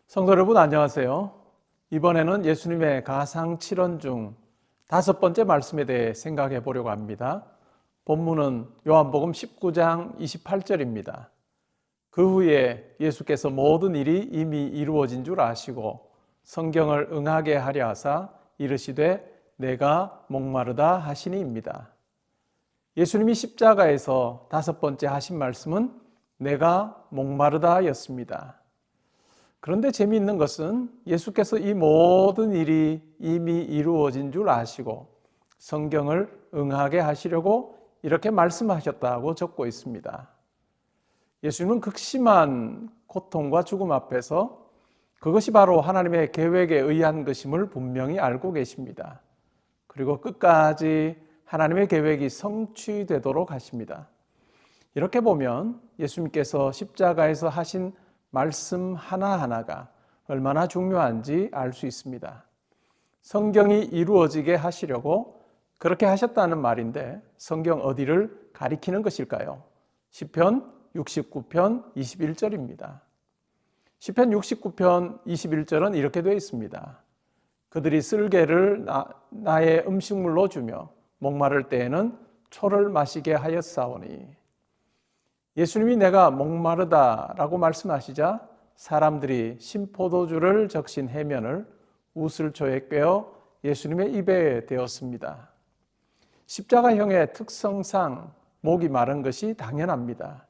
성도 여러분 안녕하세요. 이번에는 예수님의 가상 7언 중 5번째 말씀에 대해 생각해 보려고 합니다. 본문은 요한복음 19장 28절입니다. 그 후에 예수께서 모든 일이 이미 이루어진 줄 아시고 성경을 응하게 하려 하사 이르시되 내가 목마르다 하시니입니다. 예수님이 십자가에서 5번째 하신 말씀은 내가 목마르다 였습니다. 그런데 재미있는 것은 예수께서 이 모든 일이 이미 이루어진 줄 아시고 성경을 응하게 하시려고 이렇게 말씀하셨다고 적고 있습니다. 예수님은 극심한 고통과 죽음 앞에서 그것이 바로 하나님의 계획에 의한 것임을 분명히 알고 계십니다. 그리고 끝까지 하나님의 계획이 성취되도록 하십니다. 이렇게 보면 예수님께서 십자가에서 하신 말씀 하나하나가 얼마나 중요한지 알 수 있습니다. 성경이 이루어지게 하시려고 그렇게 하셨다는 말인데 성경 어디를 가리키는 것일까요? 시편 69편 21절입니다. 시편 69편 21절은 이렇게 되어 있습니다. 그들이 쓸개를 나의 음식물로 주며 목마를 때에는 초를 마시게 하였사오니. 예수님이 내가 목마르다라고 말씀하시자 사람들이 신포도주를 적신 해면을 우슬초에 꿰어 예수님의 입에 대었습니다. 십자가형의 특성상 목이 마른 것이 당연합니다.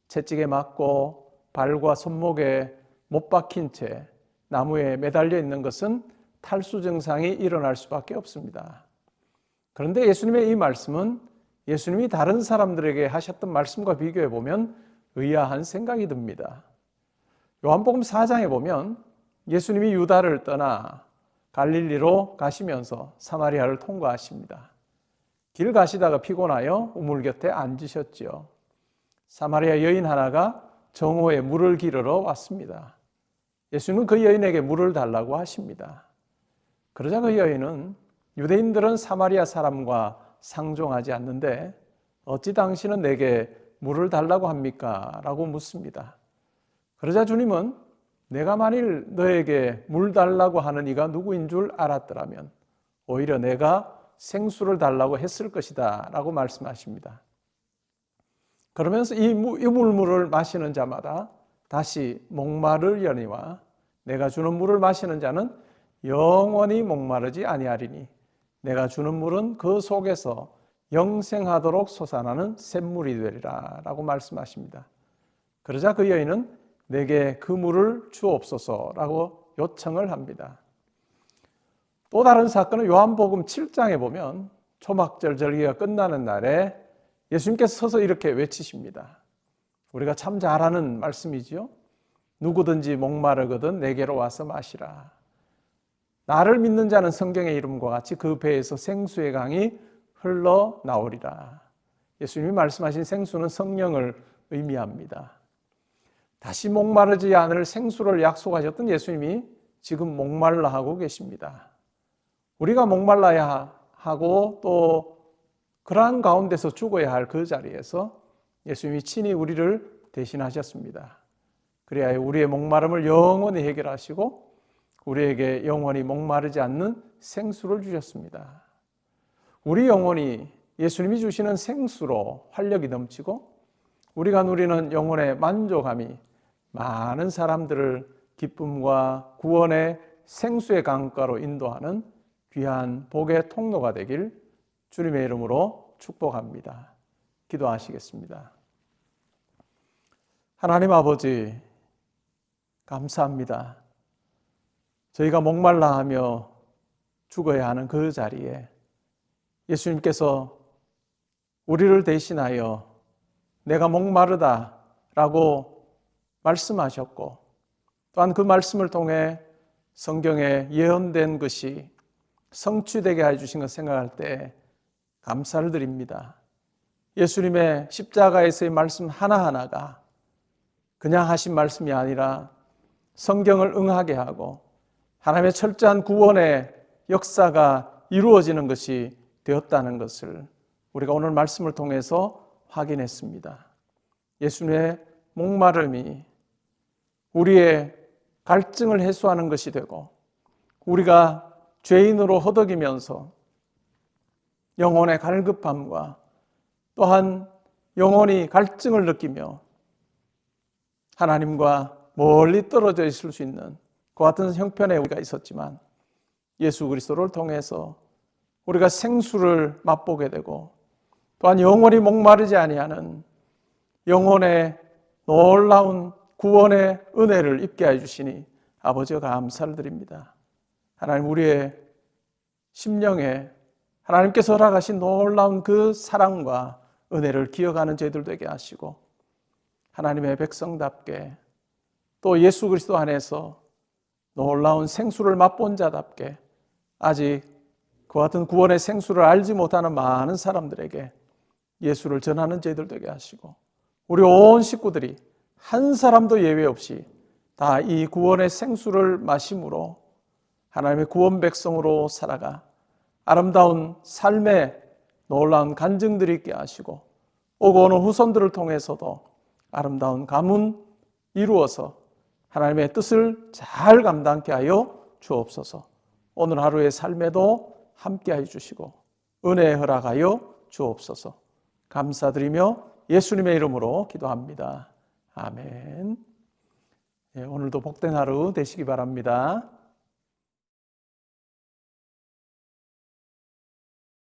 채찍에 맞고 발과 손목에 못 박힌 채 나무에 매달려 있는 것은 탈수 증상이 일어날 수밖에 없습니다. 그런데 예수님의 이 말씀은 예수님이 다른 사람들에게 하셨던 말씀과 비교해 보면 의아한 생각이 듭니다. 요한복음 4장에 보면 예수님이 유다를 떠나 갈릴리로 가시면서 사마리아를 통과하십니다. 길 가시다가 피곤하여 우물 곁에 앉으셨지요. 사마리아 여인 하나가 정오에 물을 기르러 왔습니다. 예수님은 그 여인에게 물을 달라고 하십니다. 그러자 그 여인은 유대인들은 사마리아 사람과 상종하지 않는데 어찌 당신은 내게 물을 달라고 합니까? 라고 묻습니다. 그러자 주님은 내가 만일 너에게 물 달라고 하는 이가 누구인 줄 알았더라면 오히려 내가 생수를 달라고 했을 것이다 라고 말씀하십니다. 그러면서 이 물을 마시는 자마다 다시 목마르려니와 내가 주는 물을 마시는 자는 영원히 목마르지 아니하리니 내가 주는 물은 그 속에서 영생하도록 솟아나는 샘물이 되리라 라고 말씀하십니다. 그러자 그 여인은 내게 그 물을 주옵소서라고 요청을 합니다. 또 다른 사건은 요한복음 7장에 보면 초막절 절기가 끝나는 날에 예수님께서 서서 이렇게 외치십니다. 우리가 참 잘 아는 말씀이지요. 누구든지 목마르거든 내게로 와서 마시라. 나를 믿는 자는 성경의 이름과 같이 그 배에서 생수의 강이 흘러나오리라. 예수님이 말씀하신 생수는 성령을 의미합니다. 다시 목마르지 않을 생수를 약속하셨던 예수님이 지금 목말라 하고 계십니다. 우리가 목말라야 하고 또 그러한 가운데서 죽어야 할 그 자리에서 예수님이 친히 우리를 대신하셨습니다. 그래야 우리의 목마름을 영원히 해결하시고 우리에게 영원히 목마르지 않는 생수를 주셨습니다. 우리 영혼이 예수님이 주시는 생수로 활력이 넘치고 우리가 누리는 영혼의 만족함이 많은 사람들을 기쁨과 구원의 생수의 강가로 인도하는 귀한 복의 통로가 되길 주님의 이름으로 축복합니다. 기도하시겠습니다. 하나님 아버지, 감사합니다. 저희가 목말라 하며 죽어야 하는 그 자리에 예수님께서 우리를 대신하여 내가 목마르다 라고 말씀하셨고 또한 그 말씀을 통해 성경에 예언된 것이 성취되게 해주신 것 생각할 때 감사를 드립니다. 예수님의 십자가에서의 말씀 하나하나가 그냥 하신 말씀이 아니라 성경을 응하게 하고 하나님의 철저한 구원의 역사가 이루어지는 것이 되었다는 것을 우리가 오늘 말씀을 통해서 확인했습니다. 예수님의 목마름이 우리의 갈증을 해소하는 것이 되고 우리가 죄인으로 허덕이면서 영혼의 갈급함과 또한 영혼이 갈증을 느끼며 하나님과 멀리 떨어져 있을 수 있는 그 같은 형편에 우리가 있었지만 예수 그리스도를 통해서 우리가 생수를 맛보게 되고 또한 영원히 목마르지 아니하는 영혼의 놀라운 구원의 은혜를 입게 해주시니 아버지가 감사를 드립니다. 하나님, 우리의 심령에 하나님께서 허락하신 놀라운 그 사랑과 은혜를 기억하는 저희들 되게 하시고 하나님의 백성답게 또 예수 그리스도 안에서 놀라운 생수를 맛본 자답게 아직 그와 같은 구원의 생수를 알지 못하는 많은 사람들에게 예수를 전하는 저희들 되게 하시고 우리 온 식구들이 한 사람도 예외 없이 다 이 구원의 생수를 마심으로 하나님의 구원 백성으로 살아가 아름다운 삶의 놀라운 간증들이 있게 하시고 오고 오는 후손들을 통해서도 아름다운 가문 이루어서 하나님의 뜻을 잘 감당케 하여 주옵소서. 오늘 하루의 삶에도 함께해 주시고 은혜 허락하여 주옵소서. 감사드리며 예수님의 이름으로 기도합니다. 아멘. 오늘도 복된 하루 되시기 바랍니다.